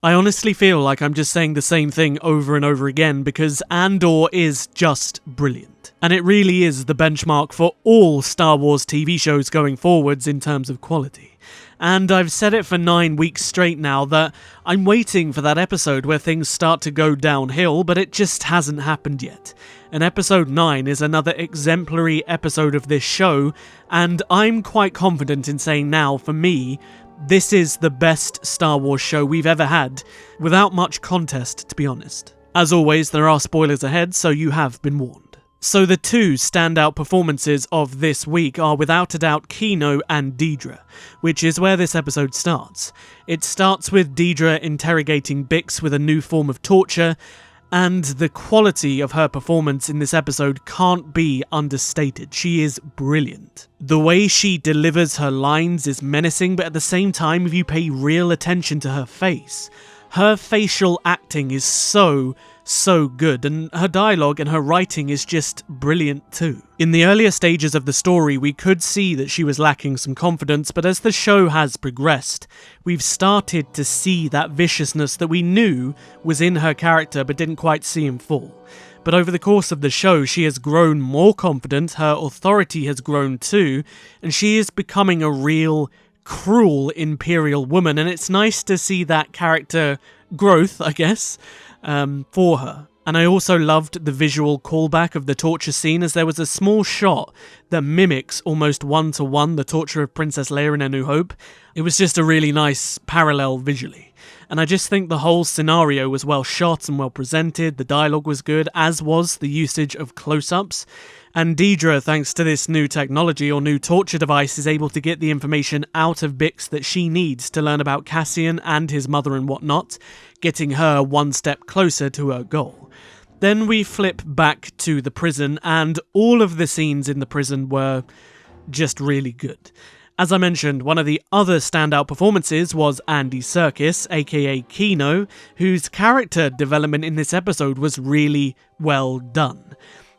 I honestly feel like I'm just saying the same thing over and over again because Andor is just brilliant. And it really is the benchmark for all Star Wars TV shows going forwards in terms of quality. And I've said it for 9 weeks straight now that I'm waiting for that episode where things start to go downhill, but it just hasn't happened yet. And episode 9 is another exemplary episode of this show, and I'm quite confident in saying now, for me, this is the best Star Wars show we've ever had, without much contest, to be honest. As always, there are spoilers ahead, so you have been warned. So the two standout performances of this week are without a doubt Kino and Dedra, which is where this episode starts. It starts with Dedra interrogating Bix with a new form of torture, and the quality of her performance in this episode can't be understated. She is brilliant. The way she delivers her lines is menacing, but at the same time, if you pay real attention to her face, her facial acting is so good, and her dialogue and her writing is just brilliant too. In the earlier stages of the story, we could see that she was lacking some confidence, but as the show has progressed, we've started to see that viciousness that we knew was in her character but didn't quite see in full. But over the course of the show, she has grown more confident, her authority has grown too, and she is becoming a real cruel Imperial woman, and it's nice to see that character growth, I guess, for her. And I also loved the visual callback of the torture scene, as there was a small shot that mimics almost one-to-one the torture of Princess Leia in A New Hope. It was just a really nice parallel visually. And I just think the whole scenario was well shot and well presented, the dialogue was good, as was the usage of close-ups. And Dedra, thanks to this new technology or new torture device, is able to get the information out of Bix that she needs to learn about Cassian and his mother and whatnot, getting her one step closer to her goal. Then we flip back to the prison, and all of the scenes in the prison were just really good. As I mentioned, one of the other standout performances was Andy Serkis, aka Kino, whose character development in this episode was really well done.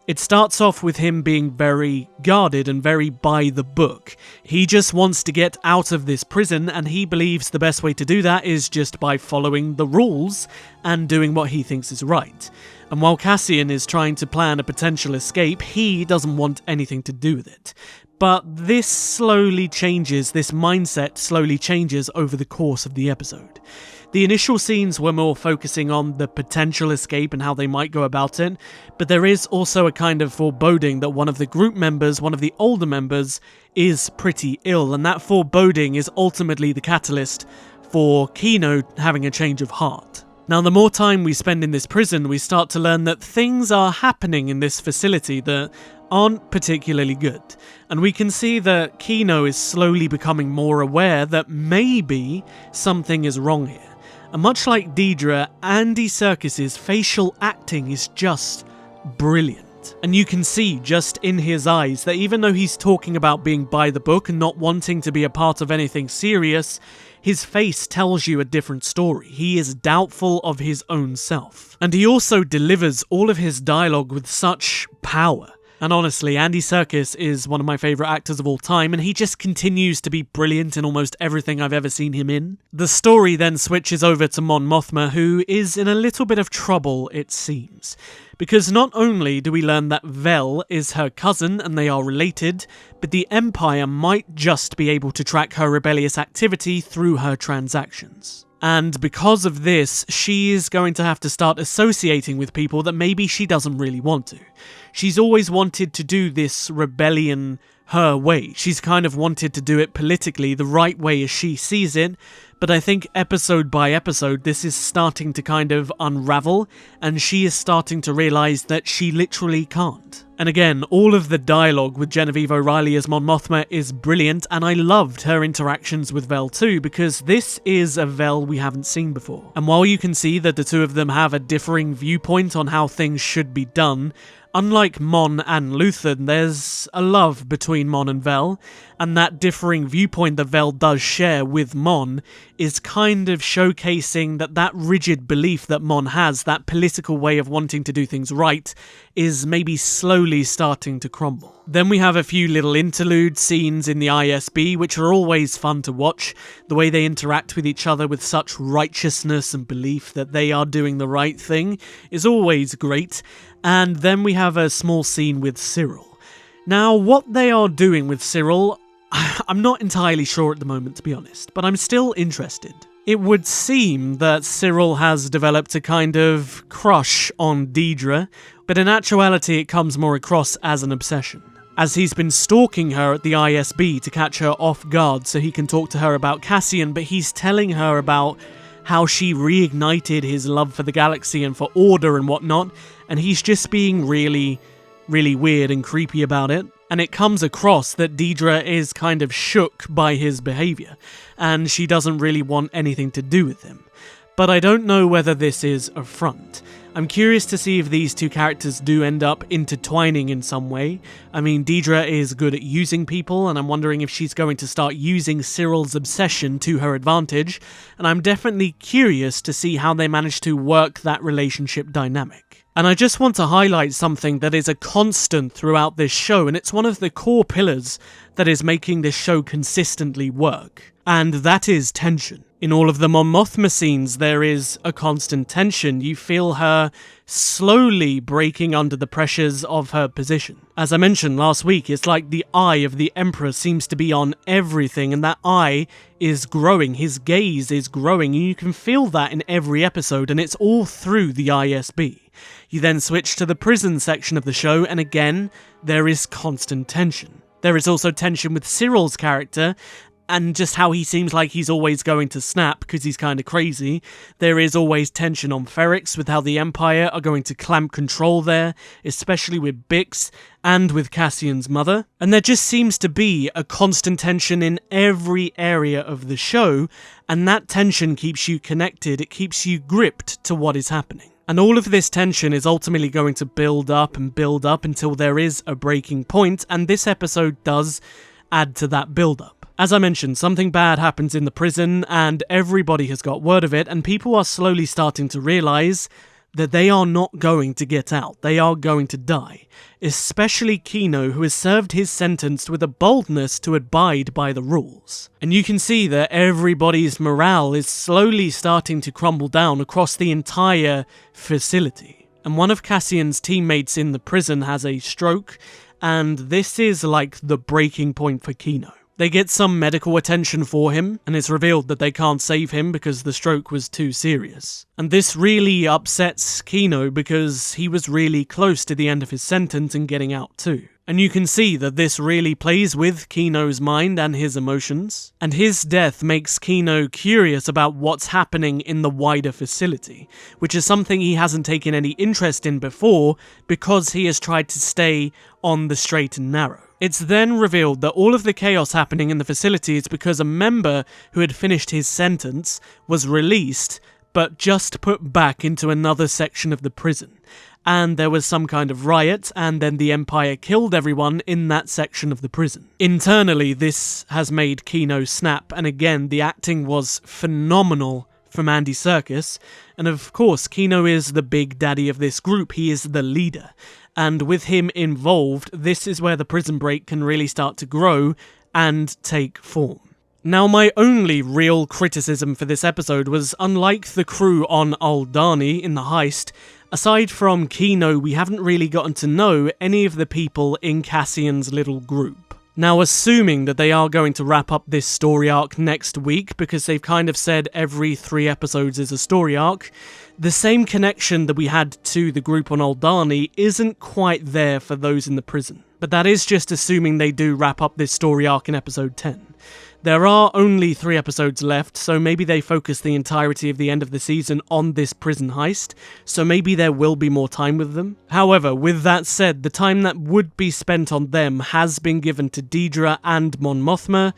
It starts off with him being very guarded and very by the book. He just wants to get out of this prison, and he believes the best way to do that is just by following the rules and doing what he thinks is right. And while Cassian is trying to plan a potential escape, he doesn't want anything to do with it. But this mindset slowly changes over the course of the episode. The initial scenes were more focusing on the potential escape and how they might go about it, but there is also a kind of foreboding that one of the group members, one of the older members, is pretty ill, and that foreboding is ultimately the catalyst for Kino having a change of heart. Now, the more time we spend in this prison, we start to learn that things are happening in this facility that aren't particularly good. And we can see that Kino is slowly becoming more aware that maybe something is wrong here. And much like Dedra, Andy Serkis's facial acting is just brilliant. And you can see just in his eyes that even though he's talking about being by the book and not wanting to be a part of anything serious, his face tells you a different story. He is doubtful of his own self. And he also delivers all of his dialogue with such power. And honestly, Andy Serkis is one of my favourite actors of all time, and he just continues to be brilliant in almost everything I've ever seen him in. The story then switches over to Mon Mothma, who is in a little bit of trouble, it seems. Because not only do we learn that Vel is her cousin and they are related, but the Empire might just be able to track her rebellious activity through her transactions. And because of this, she is going to have to start associating with people that maybe she doesn't really want to. She's always wanted to do this rebellion her way. She's kind of wanted to do it politically the right way as she sees it, but I think episode by episode this is starting to kind of unravel, and she is starting to realise that she literally can't. And again, all of the dialogue with Genevieve O'Reilly as Mon Mothma is brilliant, and I loved her interactions with Vel too, because this is a Vel we haven't seen before. And while you can see that the two of them have a differing viewpoint on how things should be done, unlike Mon and Luthen, there's a love between Mon and Vel, and that differing viewpoint that Vel does share with Mon is kind of showcasing that rigid belief that Mon has, that political way of wanting to do things right, is maybe slowly starting to crumble. Then we have a few little interlude scenes in the ISB, which are always fun to watch. The way they interact with each other with such righteousness and belief that they are doing the right thing is always great. And then we have a small scene with Cyril. Now, what they are doing with Cyril, I'm not entirely sure at the moment, to be honest, but I'm still interested. It would seem that Cyril has developed a kind of crush on Deidre, but in actuality it comes more across as an obsession, as he's been stalking her at the ISB to catch her off guard so he can talk to her about Cassian, but he's telling her about how she reignited his love for the galaxy and for order and whatnot, and he's just being really weird and creepy about it. And it comes across that Deidre is kind of shook by his behaviour, and she doesn't really want anything to do with him. But I don't know whether this is a front. I'm curious to see if these two characters do end up intertwining in some way. I mean, Deidre is good at using people, and I'm wondering if she's going to start using Cyril's obsession to her advantage, and I'm definitely curious to see how they manage to work that relationship dynamic. And I just want to highlight something that is a constant throughout this show, and it's one of the core pillars that is making this show consistently work, and that is tension. In all of the Mon Mothma scenes, there is a constant tension. You feel her slowly breaking under the pressures of her position. As I mentioned last week, it's like the eye of the Emperor seems to be on everything, and that eye is growing. His gaze is growing, and you can feel that in every episode, and it's all through the ISB. You then switch to the prison section of the show, and again, there is constant tension. There is also tension with Cyril's character, and just how he seems like he's always going to snap because he's kind of crazy. There is always tension on Ferrix with how the Empire are going to clamp control there, especially with Bix and with Cassian's mother. And there just seems to be a constant tension in every area of the show, and that tension keeps you connected, it keeps you gripped to what is happening. And all of this tension is ultimately going to build up until there is a breaking point, and this episode does add to that build-up. As I mentioned, something bad happens in the prison, and everybody has got word of it, and people are slowly starting to realise that they are not going to get out. They are going to die. Especially Kino, who has served his sentence with a boldness to abide by the rules. And you can see that everybody's morale is slowly starting to crumble down across the entire facility. And one of Cassian's teammates in the prison has a stroke, and this is like the breaking point for Kino. They get some medical attention for him, and it's revealed that they can't save him because the stroke was too serious. And this really upsets Kino because he was really close to the end of his sentence and getting out too. And you can see that this really plays with Kino's mind and his emotions. And his death makes Kino curious about what's happening in the wider facility, which is something he hasn't taken any interest in before because he has tried to stay on the straight and narrow. It's then revealed that all of the chaos happening in the facility is because a member who had finished his sentence was released, but just put back into another section of the prison. And there was some kind of riot, and then the Empire killed everyone in that section of the prison. Internally, this has made Kino snap, and again, the acting was phenomenal from Andy Serkis, and of course, Kino is the big daddy of this group, he is the leader. And with him involved, this is where the prison break can really start to grow and take form. Now, my only real criticism for this episode was, unlike the crew on Aldani in the heist, aside from Kino, we haven't really gotten to know any of the people in Cassian's little group. Now, assuming that they are going to wrap up this story arc next week, because they've kind of said every 3 episodes is a story arc, the same connection that we had to the group on Aldani isn't quite there for those in the prison. But that is just assuming they do wrap up this story arc in episode 10. There are only 3 episodes left, so maybe they focus the entirety of the end of the season on this prison heist, so maybe there will be more time with them. However, with that said, the time that would be spent on them has been given to Deidre and Mon Mothma,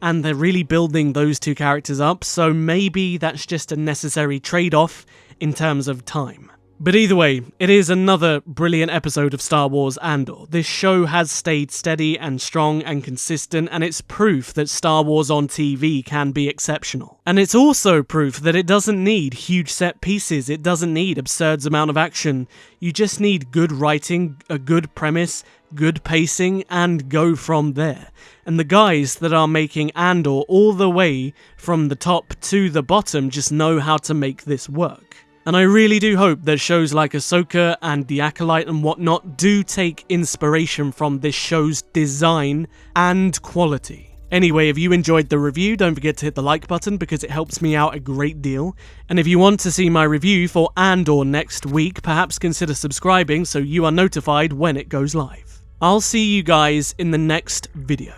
and they're really building those 2 characters up, so maybe that's just a necessary trade-off in terms of time. But either way, it is another brilliant episode of Star Wars Andor. This show has stayed steady and strong and consistent, and it's proof that Star Wars on TV can be exceptional. And it's also proof that it doesn't need huge set pieces, it doesn't need absurd amount of action. You just need good writing, a good premise, good pacing, and go from there. And the guys that are making Andor all the way from the top to the bottom just know how to make this work. And I really do hope that shows like Ahsoka and The Acolyte and whatnot do take inspiration from this show's design and quality. Anyway, if you enjoyed the review, don't forget to hit the like button because it helps me out a great deal. And if you want to see my review for Andor next week, perhaps consider subscribing so you are notified when it goes live. I'll see you guys in the next video.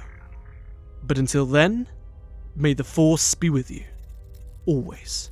But until then, may the Force be with you. Always.